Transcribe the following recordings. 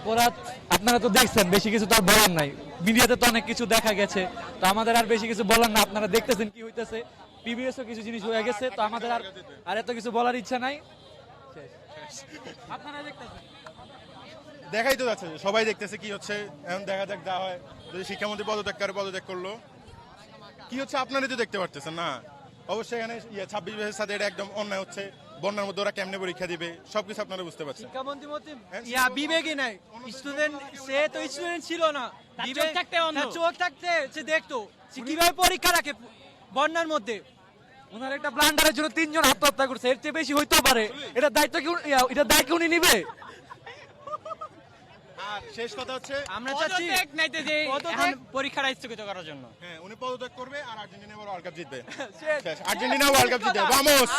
অপরাধ আপনারা তো দেখছেন, বেশি কিছু তো আর বলার নাই। মিডিয়াতে তো অনেক কিছু দেখা গেছে, তো আমাদের আর বেশি কিছু বলার না। আপনারা দেখতেছেন কি হইতেছে, পিবিএসও কিছু জিনিস হয়ে গেছে, তো আমাদের আর এত কিছু বলার ইচ্ছা নাই। আপনারা দেখতেছেন, দেখাই তো যাচ্ছে, সবাই দেখতেছে কি হচ্ছে। এখন দেখা যাক যা হয়। যদি শিক্ষামন্ত্রী পদত্যাগ করে, পদত্যাগ করলো, কি হচ্ছে আপনারা তো দেখতে পারতেছেন না। অবশ্যই এখানে 26 বছরের সাথে এটা একদম অন্যায় হচ্ছে। বন্যার মধ্যে ওরা কেমনে পরীক্ষা দিবে সবকিছু আপনারা বুঝতে পারছেন। শিক্ষামন্ত্রী বিবেকই নাই। স্টুডেন্ট, সে তো স্টুডেন্ট ছিল না, বিবেক থাকতে চোখ থাকতে সে দেখতো সে কিভাবে পরীক্ষা রাখে বন্যার মধ্যে। ওনার একটা ব্লান্ডারের জন্য 3 জন আত্মহত্যা করছে, এর চেয়ে বেশি হইতেও পারে। এটা দায়িত্ব কি এটা দায় কি উনি নিবে? আর শেষ কথা হচ্ছে আমরা চাচ্ছি নাইতে যে পরীক্ষাটা স্থগিত করার জন্য। হ্যাঁ, উনি পদত্যাগ করবে আর আর্জেন্টিনা এবার ওয়ার্ল্ড কাপ জিতবে। শেষ, আর্জেন্টিনা ওয়ার্ল্ড কাপ জিতবে। ভামোস।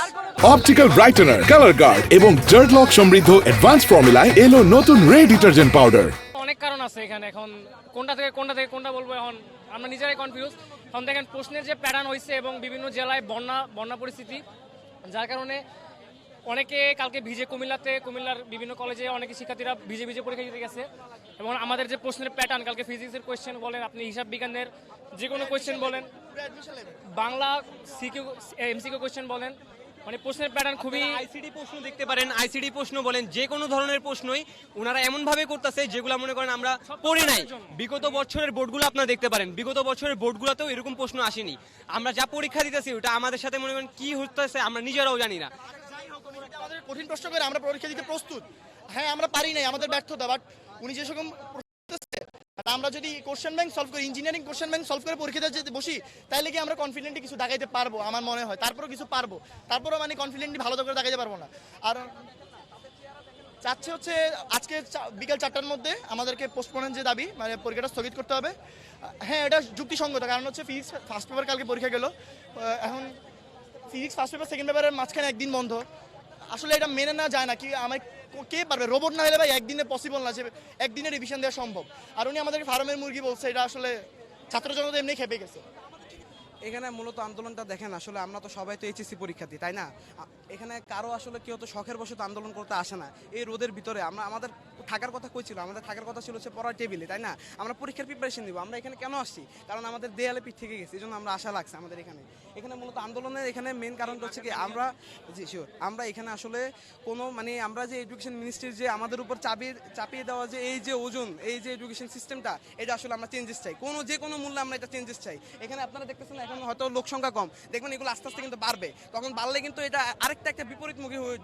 অপটিক্যাল ব্রাইটেনার, কালার গার্ড এবং জার্ট লক সমৃদ্ধ অ্যাডভান্স ফর্মুলায় এলো নতুন রে ডিটারজেন্ট পাউডার। অনেক কারণ আছে এখানে, এখন কোনটা থেকে কোনটা বলবো এখন আমরা নিজেরাই কনফিউজ। এখন দেখেন প্রশ্নের যে প্যাটার্ন হয়েছে এবং বিভিন্ন জেলায় বন্যা পরিস্থিতি, যার কারণে অনেকে কালকে কুমিল্লার বিভিন্ন কলেজে অনেকে শিক্ষার্থীরা ভিজে পরীক্ষা দিতে গেছে। এবং আমাদের যে প্রশ্নের প্যাটার্ন, কালকে ফিজিক্সের কোয়েশ্চেন বলেন, আপনি হিসাব বিজ্ঞানের যে কোনো কোয়েশ্চেন বলেন, বাংলা এমসিকিউ কোয়েশ্চেন বলেন, মানে প্রশ্নের প্যাটার্ন খুবই। আইসিডি প্রশ্ন দেখতে পারেন, আইসিডি প্রশ্ন বলেন, যে কোনো ধরনের প্রশ্নই ওনারা এমন ভাবে করতেছে যেগুলো মনে করেন আমরা পড়ি নাই। বিগত বছরের বোর্ডগুলো আপনারা দেখতে পারেন, বিগত বছরের বোর্ডগুলোতেও এরকম প্রশ্ন আসেনি। আমরা যা পরীক্ষা দিতেছি ওটা আমাদের সাথে মনে করেন কি হচ্ছে আমরা নিজেরাও জানি না। আমাদের কঠিন প্রশ্ন করে আমরা পরীক্ষা দিতে প্রস্তুত। হ্যাঁ, আমরা পারি নাই, আমাদের ব্যর্থতা। বাট উনি যে সকম আমরা যদি কোশ্চেন ব্যাংক সলভ করি, ইঞ্জিনিয়ারিং কোশ্চেন ব্যাংক সলভ করে পরীক্ষা যদি বসি, তাহলে কি আমরা কনফিডেন্টলি কিছু দেখাইতে পারবো? আমার মনে হয় তারপরেও কিছু পারবো, তারপরেও মানে কনফিডেন্টলি ভালো করে দেখাইতে পারবো না। আর চাচ্ছে হচ্ছে আজকে বিকাল 4টার মধ্যে আমাদেরকে পোস্টপোনের যে দাবি, মানে পরীক্ষাটা স্থগিত করতে হবে। হ্যাঁ, এটা যুক্তিসঙ্গত, কারণ হচ্ছে ফিজিক্স ফার্স্ট পেপার কালকে পরীক্ষা গেল, এখন ফিজিক্স ফার্স্ট পেপার সেকেন্ড পেপারের মাঝখানে একদিন বন্ধ। আসলে এটা মেনে না যায় না। কি আমার কে পারবে? রোবট না হলে ভাই একদিনে পসিবল না যে একদিনে রিভিশন দেওয়া সম্ভব। আর উনি আমাদেরকে ফার্মের মুরগি বলছে, এটা আসলে ছাত্র জনতা এমনি খেপে গেছে। এখানে মূলত আন্দোলনটা দেখেন, আসলে আমরা তো সবাই তো এইচএসসি পরীক্ষা দিই, তাই না? এখানে কারো আসলে কেউ তো শখের বশত আন্দোলন করতে আসে না। এই রোদের ভিতরে আমাদের থাকার কথা কই ছিল? আমাদের থাকার কথা ছিল হচ্ছে পড়ার টেবিলে, তাই না? আমরা পরীক্ষার প্রিপারেশন দিব। আমরা এখানে কেন আসছি? কারণ আমাদের দেয়ালে পিঠ থেকে গেছে, এই জন্য আমরা আশা লাগছে আমাদের এখানে মূলত আন্দোলনের এখানে মেন কারণটা হচ্ছে কি, আমরা এখানে আসলে কোনো মানে আমরা যে এডুকেশন মিনিস্ট্রির যে আমাদের উপর চাপিয়ে দেওয়া যে এই যে ওজন, এই যে এডুকেশন সিস্টেমটা, এটা আসলে আমরা চেঞ্জেস চাই। যে কোনো মূল্যে আমরা এটা চেঞ্জেস চাই। এখানে আপনারা দেখতেছেন এখন হয়তো লোক সংখ্যা কম, দেখবেন এগুলো আস্তে আস্তে কিন্তু বাড়বে। তখন বাড়লে কিন্তু এটা আরেকটা বিপরীতমুখী হয়ে